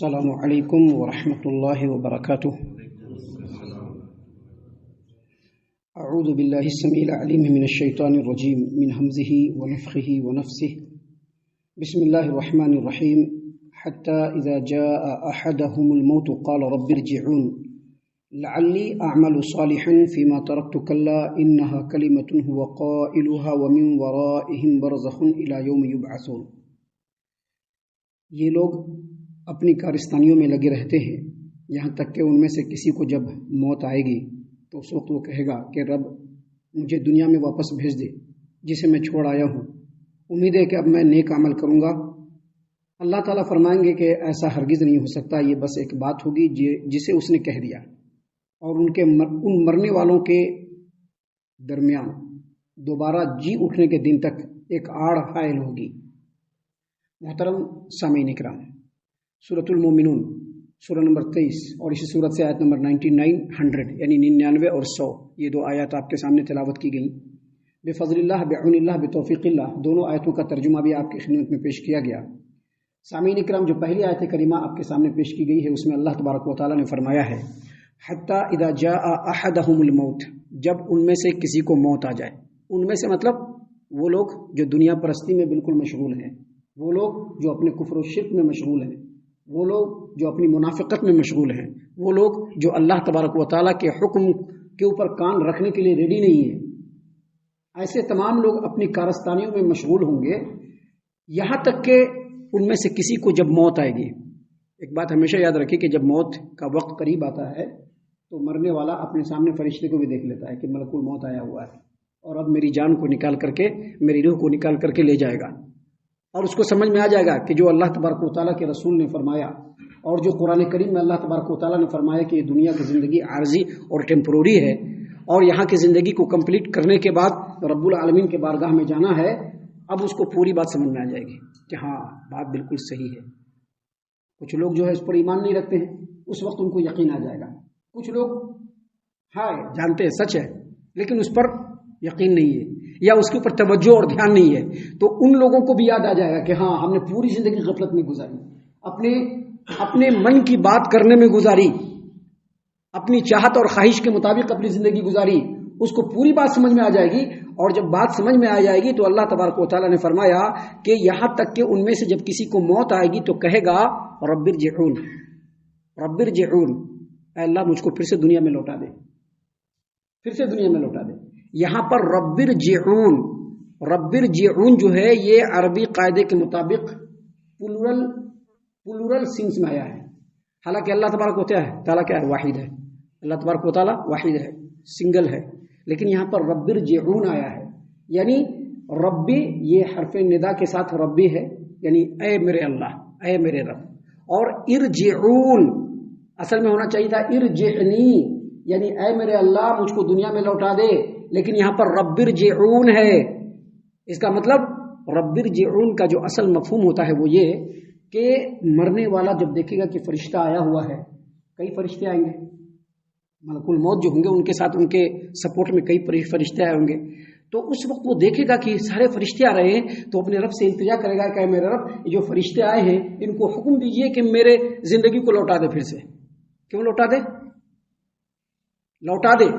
السلام علیکم ورحمۃ اللہ وبرکاتہ۔ اعوذ باللہ السمیع العلیم من الشیطان الرجیم من ھمزہ ونفخہ ونفثہ۔ بسم اللہ الرحمن الرحیم۔ حتی اذا جاء احدهم الموت قال رب ارجعون لعلی اعمل صالحا فیما ترکت کلا انها کلمۃ هو قائلها ومن ورائهم برزخ الی یوم یبعثون۔ یہ لوگ اپنی کارستانیوں میں لگے رہتے ہیں یہاں تک کہ ان میں سے کسی کو جب موت آئے گی تو اس وقت وہ کہے گا کہ رب مجھے دنیا میں واپس بھیج دے جسے میں چھوڑ آیا ہوں، امید ہے کہ اب میں نیک عمل کروں گا۔ اللہ تعالیٰ فرمائیں گے کہ ایسا ہرگز نہیں ہو سکتا، یہ بس ایک بات ہوگی جسے اس نے کہہ دیا، اور ان مرنے والوں کے درمیان دوبارہ جی اٹھنے کے دن تک ایک آڑ حائل ہوگی۔ محترم سامعین اکرام، سورۃ المومنون سورہ نمبر 23 اور اسی سورت سے آیت نمبر 99 100 یعنی 99 اور 100، یہ دو آیات آپ کے سامنے تلاوت کی گئیں۔ بفضل اللہ، بعون اللہ، بتوفیق اللہ، دونوں آیتوں کا ترجمہ بھی آپ کی خدمت میں پیش کیا گیا۔ سامعین اکرام، جو پہلی آیت کریمہ آپ کے سامنے پیش کی گئی ہے اس میں اللہ تبارک و تعالیٰ نے فرمایا ہے حتی اذا جاء احدهم الموت، جب ان میں سے کسی کو موت آ جائے۔ ان میں سے مطلب وہ لوگ جو دنیا پرستی میں بالکل مشغول ہیں، وہ لوگ جو اپنے کفر و شرک میں مشغول ہیں، وہ لوگ جو اپنی منافقت میں مشغول ہیں، وہ لوگ جو اللہ تبارک و تعالیٰ کے حکم کے اوپر کان رکھنے کے لیے ریڈی نہیں ہے، ایسے تمام لوگ اپنی کارستانیوں میں مشغول ہوں گے یہاں تک کہ ان میں سے کسی کو جب موت آئے گی۔ ایک بات ہمیشہ یاد رکھیے کہ جب موت کا وقت قریب آتا ہے تو مرنے والا اپنے سامنے فرشتے کو بھی دیکھ لیتا ہے کہ ملک الموت آیا ہوا ہے اور اب میری جان کو نکال کر کے، میری روح کو نکال کر کے لے جائے گا، اور اس کو سمجھ میں آ جائے گا کہ جو اللہ تبارک و تعالیٰ کے رسول نے فرمایا اور جو قرآن کریم میں اللہ تبارک و تعالیٰ نے فرمایا کہ یہ دنیا کی زندگی عارضی اور ٹیمپروری ہے، اور یہاں کی زندگی کو کمپلیٹ کرنے کے بعد رب العالمین کے بارگاہ میں جانا ہے، اب اس کو پوری بات سمجھ میں آ جائے گی کہ ہاں بات بالکل صحیح ہے۔ کچھ لوگ جو ہے اس پر ایمان نہیں رکھتے ہیں، اس وقت ان کو یقین آ جائے گا۔ کچھ لوگ ہاں جانتے ہیں سچ ہے لیکن اس پر یقین نہیں ہے یا اس کے اوپر توجہ اور دھیان نہیں ہے، تو ان لوگوں کو بھی یاد آ جائے گا کہ ہاں ہم نے پوری زندگی غفلت میں گزاری، اپنے من کی بات کرنے میں گزاری، اپنی چاہت اور خواہش کے مطابق اپنی زندگی گزاری۔ اس کو پوری بات سمجھ میں آ جائے گی، اور جب بات سمجھ میں آ جائے گی تو اللہ تبارک و تعالیٰ نے فرمایا کہ یہاں تک کہ ان میں سے جب کسی کو موت آئے گی تو کہے گا رب ارجعون، رب ارجعون، اے اللہ مجھ کو پھر سے دنیا میں لوٹا دے، پھر سے دنیا میں لوٹا دے۔ یہاں پر رب ارجعون، رب ارجعون جو ہے یہ عربی قاعدے کے مطابق پلورل سینس میں آیا ہے، حالانکہ اللہ تبارک و تعالیٰ کیا ہے؟ واحد ہے۔ اللہ تبارک و تعالیٰ واحد ہے، سنگل ہے، لیکن یہاں پر رب ارجعون آیا ہے، یعنی ربی یہ حرف ندا کے ساتھ ربی ہے، یعنی اے میرے اللہ، اے میرے رب، اور ارجعون اصل میں ہونا چاہیے تھا ارجعنی، یعنی اے میرے اللہ مجھ کو دنیا میں لوٹا دے، لیکن یہاں پر رب ارجعون ہے۔ اس کا مطلب رب ارجعون کا جو اصل مفہوم ہوتا ہے وہ یہ کہ مرنے والا جب دیکھے گا کہ فرشتہ آیا ہوا ہے، کئی فرشتے آئیں گے، ملک الموت جو ہوں گے ان کے ساتھ ان کے سپورٹ میں کئی فرشتے آئے ہوں گے، تو اس وقت وہ دیکھے گا کہ سارے فرشتے آ رہے ہیں تو اپنے رب سے التجا کرے گا کہ میرے رب یہ جو فرشتے آئے ہیں ان کو حکم دیجئے کہ میرے زندگی کو لوٹا دے، پھر سے کیوں لوٹا دے؟ لوٹا دے۔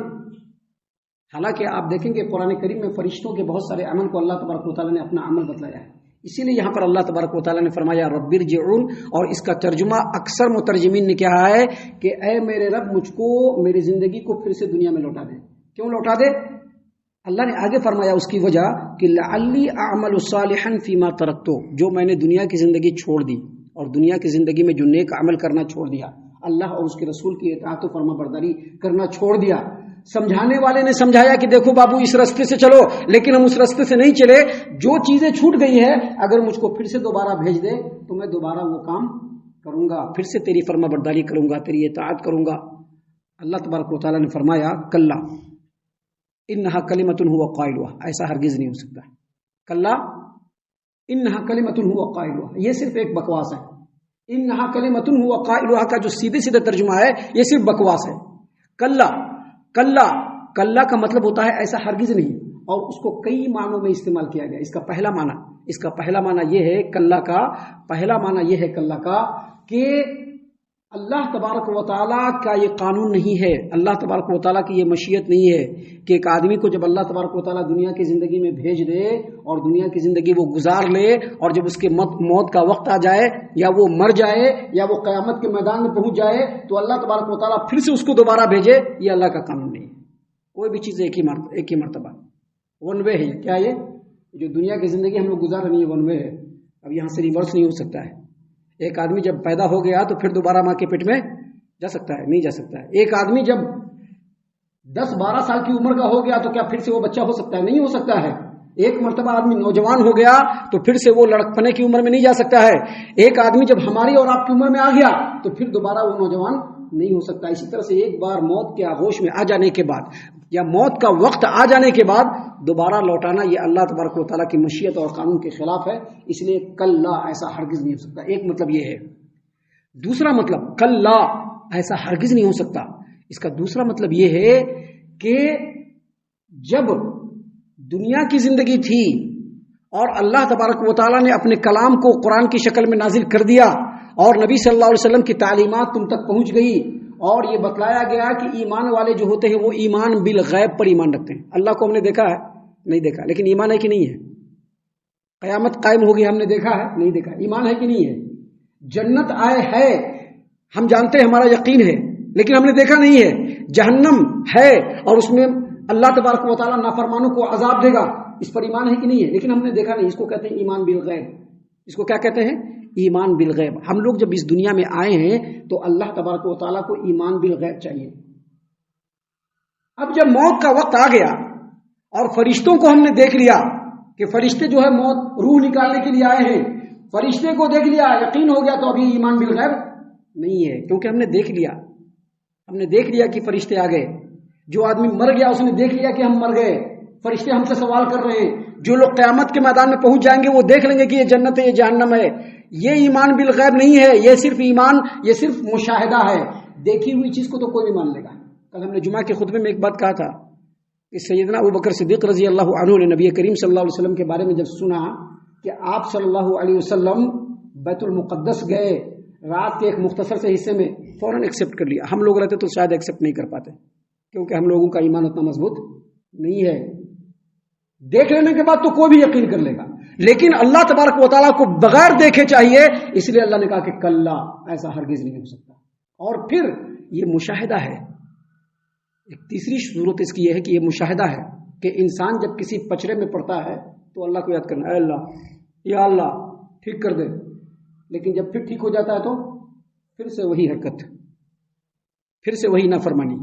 حالانکہ آپ دیکھیں گے قرآن کریم میں فرشتوں کے بہت سارے عمل کو اللہ تبارک و تعالیٰ نے اپنا عمل بتلایا ہے، اسی لیے یہاں پر اللہ تبارک و تعالیٰ نے فرمایا رب ارجعون، اور اس کا ترجمہ اکثر مترجمین نے کیا ہے کہ اے میرے رب مجھ کو میری زندگی کو پھر سے دنیا میں لوٹا دے۔ کیوں لوٹا دے؟ اللہ نے آگے فرمایا اس کی وجہ کہ لعلی اعمل صالحا فیما ترکت، جو میں نے دنیا کی زندگی چھوڑ دی اور دنیا کی زندگی میں جو نیک عمل کرنا چھوڑ دیا، اللہ اور اس کے رسول کی اطاعت و فرما برداری کرنا چھوڑ دیا۔ سمجھانے والے نے سمجھایا کہ دیکھو بابو اس راستے سے چلو، لیکن ہم اس راستے سے نہیں چلے، جو چیزیں چھوٹ گئی ہے اگر مجھ کو پھر سے دوبارہ بھیج دے تو میں دوبارہ وہ کام کروں گا، پھر سے تیری فرما برداری کروں گا، تیری اطاعت کروں گا۔ اللہ تبارک و تعالیٰ نے فرمایا کلا انہا کلمۃ هو قائلها، ایسا ہرگز نہیں ہو سکتا۔ کلا انہا کلمۃ هو قائلها، یہ صرف ایک بکواس ہے۔ انہا کلمۃ هو قائلها کا جو سیدھے ترجمہ ہے یہ صرف بکواس ہے۔ کلا، کلا، کلا کا مطلب ہوتا ہے ایسا ہرگز نہیں، اور اس کو کئی معنوں میں استعمال کیا گیا۔ اس کا پہلا معنی یہ ہے کلا کا، پہلا معنی یہ ہے کلا کا کہ اللہ تبارک و تعالیٰ کا یہ قانون نہیں ہے، اللہ تبارک و تعالیٰ کی یہ مشیت نہیں ہے کہ ایک آدمی کو جب اللہ تبارک و تعالیٰ دنیا کی زندگی میں بھیج دے اور دنیا کی زندگی وہ گزار لے اور جب اس کے موت کا وقت آ جائے یا وہ مر جائے یا وہ قیامت کے میدان میں پہنچ جائے تو اللہ تبارک و تعالیٰ پھر سے اس کو دوبارہ بھیجے، یہ اللہ کا قانون نہیں ہے۔ کوئی بھی چیز ایک ہی مرتبہ ون وے ہے۔ کیا یہ جو دنیا کی زندگی ہم لوگ گزار رہے ہیں ون وے ہے، اب یہاں سے ریورس نہیں ہو سکتا ہے۔ ایک آدمی جب پیدا ہو گیا تو پھر دوبارہ ماں کے پیٹ میں جا سکتا ہے؟ نہیں جا سکتا ہے۔ ایک آدمی جب 10-12 سال کی عمر کا ہو گیا تو کیا پھر سے وہ بچہ ہو سکتا ہے؟ نہیں ہو سکتا ہے۔ ایک مرتبہ آدمی نوجوان ہو گیا تو پھر سے وہ لڑکپنے کی عمر میں نہیں جا سکتا ہے۔ ایک آدمی جب ہماری اور آپ کی عمر میں آ گیا تو پھر دوبارہ وہ نوجوان نہیں ہو سکتا۔ اسی طرح سے ایک بار موت کے آغوش میں آ جانے کے بعد یا موت کا وقت آ جانے کے بعد دوبارہ لوٹانا یہ اللہ تبارک و تعالیٰ کی مشیت اور قانون کے خلاف ہے، اس لیے کلا ایسا ہرگز نہیں ہو سکتا۔ ایک مطلب یہ ہے۔ دوسرا مطلب کلا ایسا ہرگز نہیں ہو سکتا، اس کا دوسرا مطلب یہ ہے کہ جب دنیا کی زندگی تھی اور اللہ تبارک و تعالیٰ نے اپنے کلام کو قرآن کی شکل میں نازل کر دیا اور نبی صلی اللہ علیہ وسلم کی تعلیمات تم تک پہنچ گئی اور یہ بتلایا گیا کہ ایمان والے جو ہوتے ہیں وہ ایمان بالغیب پر ایمان رکھتے ہیں۔ اللہ کو ہم نے دیکھا ہے؟ نہیں دیکھا، لیکن ایمان ہے کہ نہیں ہے؟ قیامت قائم ہوگی ہم نے دیکھا ہے؟ نہیں دیکھا، ایمان ہے کہ نہیں ہے؟ جنت آئے ہے ہم جانتے ہیں، ہمارا یقین ہے، لیکن ہم نے دیکھا نہیں ہے۔ جہنم ہے اور اس میں اللہ تبارک و تعالیٰ نافرمانوں کو عذاب دے گا، اس پر ایمان ہے کہ نہیں ہے؟ لیکن ہم نے دیکھا نہیں۔ اس کو کہتے ہیں ایمان بالغیب۔ اس کو کیا کہتے ہیں؟ ایمان بالغیب۔ ہم لوگ جب اس دنیا میں آئے ہیں تو اللہ تبارک و تعالیٰ کو ایمان بالغیب چاہیے۔ اب جب موت کا وقت آ گیا اور فرشتوں کو ہم نے دیکھ لیا کہ فرشتے جو ہے موت روح نکالنے کے لیے آئے ہیں، فرشتے کو دیکھ لیا، یقین ہو گیا، تو ابھی ایمان بالغیب نہیں ہے، کیونکہ ہم نے دیکھ لیا کہ فرشتے آ گئے۔ جو آدمی مر گیا اس نے دیکھ لیا کہ ہم مر گئے، فرشتے ہم سے سوال کر رہے ہیں۔ جو لوگ قیامت کے میدان میں پہنچ جائیں گے وہ دیکھ لیں گے کہ یہ جنت ہے، یہ جہنم ہے۔ یہ ایمان بالغیب نہیں ہے، یہ صرف ایمان، یہ صرف مشاہدہ ہے۔ دیکھی ہوئی چیز کو تو کوئی بھی مان لے گا۔ کل ہم نے جمعہ کے خطبے میں ایک بات کہا تھا کہ سیدنا ابوبکر صدیق رضی اللہ عنہ نے نبی کریم صلی اللہ علیہ وسلم کے بارے میں جب سنا کہ آپ صلی اللہ علیہ وسلم بیت المقدس گئے رات کے ایک مختصر سے حصے میں، فوراً ایکسیپٹ کر لیا۔ ہم لوگ رہتے تو شاید ایکسیپٹ نہیں کر پاتے، کیونکہ ہم لوگوں کا ایمان اتنا مضبوط نہیں ہے۔ دیکھ لینے کے بعد تو کوئی بھی یقین کر لے گا، لیکن اللہ تبارک و تعالیٰ کو بغیر دیکھے چاہیے، اس لیے اللہ نے کہا کہ کلا ایسا ہرگز نہیں ہو سکتا۔ اور پھر یہ مشاہدہ ہے۔ ایک تیسری صورت اس کی یہ ہے کہ یہ مشاہدہ ہے کہ انسان جب کسی پچڑے میں پڑتا ہے تو اللہ کو یاد کرنا، اے اللہ، یا اللہ ٹھیک کر دے، لیکن جب پھر ٹھیک ہو جاتا ہے تو پھر سے وہی حرکت، پھر سے وہی نافرمانی۔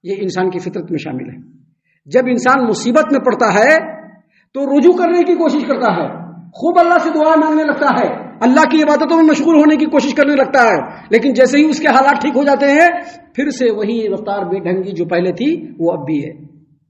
یہ انسان کی فطرت میں شامل ہے۔ جب انسان مصیبت میں پڑتا ہے تو رجوع کرنے کی کوشش کرتا ہے، خوب اللہ سے دعا مانگنے لگتا ہے، اللہ کی عبادتوں میں مشغول ہونے کی کوشش کرنے لگتا ہے، لیکن جیسے ہی اس کے حالات ٹھیک ہو جاتے ہیں پھر سے وہی رفتار بے ڈھنگی جو پہلے تھی وہ اب بھی ہے۔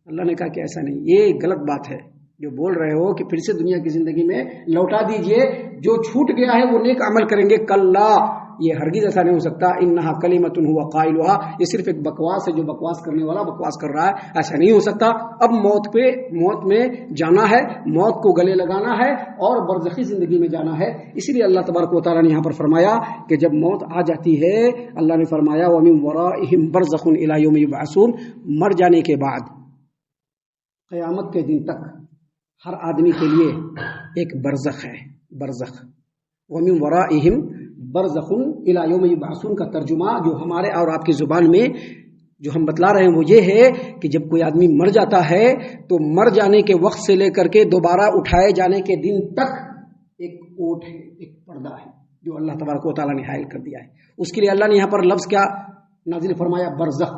اللہ نے کہا کہ ایسا نہیں، یہ غلط بات ہے جو بول رہے ہو کہ پھر سے دنیا کی زندگی میں لوٹا دیجئے، جو چھوٹ گیا ہے وہ نیک عمل کریں گے۔ کلا، یہ ہرگز ایسا نہیں ہو سکتا۔ انہا کلمۃ ہوا قائلھا، یہ صرف ایک بکواس ہے جو بکواس کرنے والا بکواس کر رہا ہے، ایسا نہیں ہو سکتا۔ اب موت میں جانا ہے، موت کو گلے لگانا ہے اور برزخی زندگی میں جانا ہے۔ اسی لیے اللہ تبارک و تعالیٰ نے یہاں پر فرمایا کہ جب موت آ جاتی ہے، اللہ نے فرمایا وَمِن وَرَائِهِمْ بَرْزَخٌ إِلَىٰ يَوْمِ يُبْعَثُونَ، مر جانے کے بعد قیامت کے دن تک ہر آدمی کے لیے ایک برزخ ہے، برزخ۔ وَمِن وَرَائِهِمْ برزخ الی یوم یبعثون کا ترجمہ جو ہمارے اور آپ کی زبان میں جو ہم بتلا رہے ہیں وہ یہ ہے کہ جب کوئی آدمی مر جاتا ہے تو مر جانے کے وقت سے لے کر کے دوبارہ اٹھائے جانے کے دن تک ایک اوٹ ہے، ایک پردہ ہے جو اللہ تبارک و تعالیٰ نے حائل کر دیا ہے۔ اس کے لیے اللہ نے یہاں پر لفظ کیا نازل فرمایا؟ برزخ۔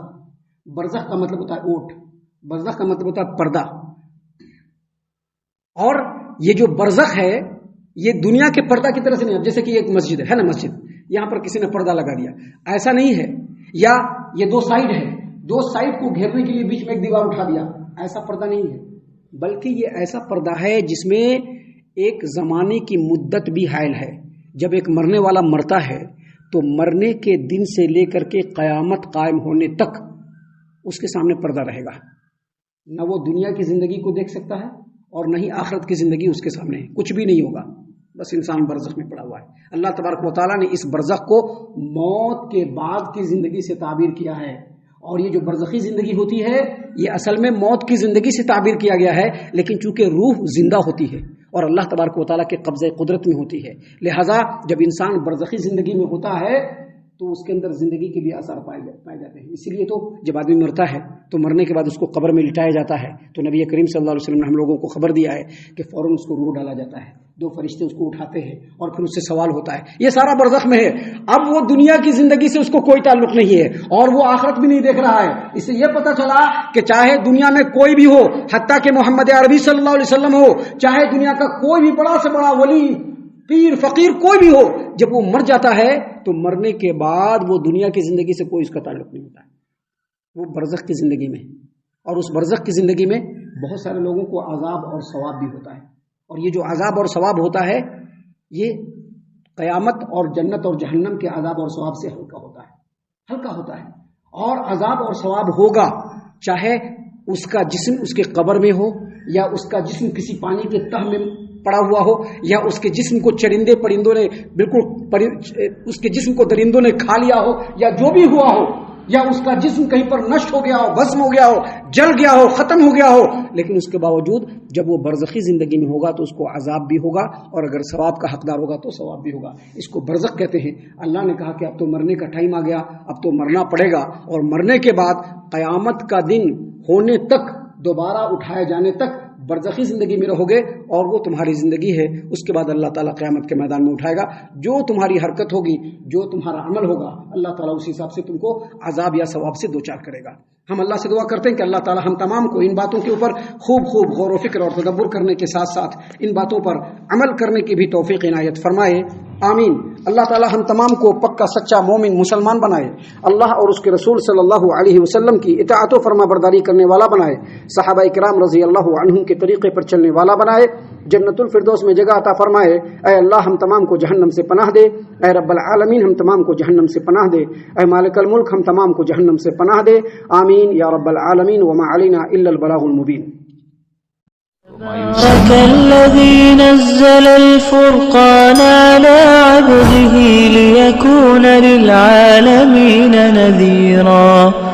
برزخ کا مطلب ہوتا ہے اوٹ، برزخ کا مطلب ہوتا ہے پردہ۔ اور یہ جو برزخ ہے یہ دنیا کے پردہ کی طرح سے نہیں، جیسے کہ ایک مسجد ہے نا، مسجد یہاں پر کسی نے پردہ لگا دیا، ایسا نہیں ہے۔ یا یہ دو سائیڈ ہے، دو سائیڈ کو گھیرنے کے لیے بیچ میں ایک دیوار اٹھا دیا، ایسا پردہ نہیں ہے، بلکہ یہ ایسا پردہ ہے جس میں ایک زمانے کی مدت بھی حائل ہے۔ جب ایک مرنے والا مرتا ہے تو مرنے کے دن سے لے کر کے قیامت قائم ہونے تک اس کے سامنے پردہ رہے گا، نہ وہ دنیا کی زندگی کو دیکھ سکتا ہے اور نہ ہی آخرت کی زندگی اس کے سامنے ہے، کچھ بھی نہیں ہوگا۔ بس انسان برزخ میں پڑا ہوا ہے. اللہ تبارک و تعالیٰ نے اس برزخ کو موت کے بعد کی زندگی سے تعبیر کیا ہے. اور یہ جو برزخی زندگی ہوتی ہے یہ اصل میں موت کی زندگی سے تعبیر کیا گیا ہے، لیکن چونکہ روح زندہ ہوتی ہے اور اللہ تبارک و تعالیٰ کے قبضہ قدرت میں ہوتی ہے، لہٰذا جب انسان برزخی زندگی میں ہوتا ہے تو اس کے اندر زندگی کے بھی آثار پائے جاتے ہیں. اسی لیے تو جب آدمی مرتا ہے تو مرنے کے بعد اس کو قبر میں لٹایا جاتا ہے تو نبی کریم صلی اللہ علیہ وسلم نے ہم لوگوں کو خبر دیا ہے کہ فوراً اس کو روح ڈالا جاتا ہے، 2 فرشتے اس کو اٹھاتے ہیں اور پھر اس سے سوال ہوتا ہے. یہ سارا برزخ میں ہے. اب وہ دنیا کی زندگی سے اس کو کوئی تعلق نہیں ہے اور وہ آخرت بھی نہیں دیکھ رہا ہے. اس سے یہ پتہ چلا کہ چاہے دنیا میں کوئی بھی ہو، حتیٰ کہ محمد عربی صلی اللہ علیہ وسلم ہو، چاہے دنیا کا کوئی بھی بڑا سے بڑا ولی، پیر، فقیر کوئی بھی ہو، جب وہ مر جاتا ہے تو مرنے کے بعد وہ دنیا کی زندگی سے کوئی اس کا تعلق نہیں ہوتا ہے. وہ برزخ کی زندگی میں، اور اس برزخ کی زندگی میں بہت سارے لوگوں کو عذاب اور ثواب بھی ہوتا ہے. اور یہ جو عذاب اور ثواب ہوتا ہے یہ قیامت اور جنت اور جہنم کے عذاب اور ثواب سے ہلکا ہوتا ہے. اور عذاب اور ثواب ہوگا چاہے اس کا جسم اس کے قبر میں ہو، یا اس کا جسم کسی پانی کے تہ میں پڑا ہوا ہو، یا اس کے جسم کو چرندے پرندوں نے اس کے جسم کو درندوں نے کھا لیا ہو، یا جو بھی ہوا ہو، یا اس کا جسم کہیں پر نشٹ ہو گیا ہو، بھسم ہو گیا ہو، جل گیا ہو، ختم ہو گیا ہو، لیکن اس کے باوجود جب وہ برزخی زندگی میں ہوگا تو اس کو عذاب بھی ہوگا، اور اگر ثواب کا حقدار ہوگا تو ثواب بھی ہوگا. اس کو برزخ کہتے ہیں. اللہ نے کہا کہ اب تو مرنے کا ٹائم آ گیا، اب تو مرنا پڑے گا، اور مرنے کے بعد قیامت کا دن ہونے تک، دوبارہ اٹھائے جانے تک برزخی زندگی میں رہو گے، اور وہ تمہاری زندگی ہے. اس کے بعد اللہ تعالیٰ قیامت کے میدان میں اٹھائے گا. جو تمہاری حرکت ہوگی، جو تمہارا عمل ہوگا، اللہ تعالیٰ اسی حساب سے تم کو عذاب یا ثواب سے دوچار کرے گا. ہم اللہ سے دعا کرتے ہیں کہ اللہ تعالیٰ ہم تمام کو ان باتوں کے اوپر خوب غور و فکر اور تدبر کرنے کے ساتھ ساتھ ان باتوں پر عمل کرنے کی بھی توفیق عنایت فرمائے. آمین. اللہ تعالیٰ ہم تمام کو پکا سچا مومن مسلمان بنائے. اللہ اور اس کے رسول صلی اللہ علیہ وسلم کی اطاعت و فرما برداری کرنے والا بنائے. صحابہ کرام رضی اللہ عنہم کے طریقے پر چلنے والا بنائے. جنت الفردوس میں جگہ عطا فرمائے. اے اللہ ہم تمام کو جہنم سے پناہ دے. اے رب العالمین ہم تمام کو جہنم سے پناہ دے. اے مالک الملک ہم تمام کو جہنم سے پناہ دے. آمین یا رب العالمین. وما علینا الا البلاغ المبین. تبارك الذي نزل الفرقان على عبده ليكون للعالمين نذيرا.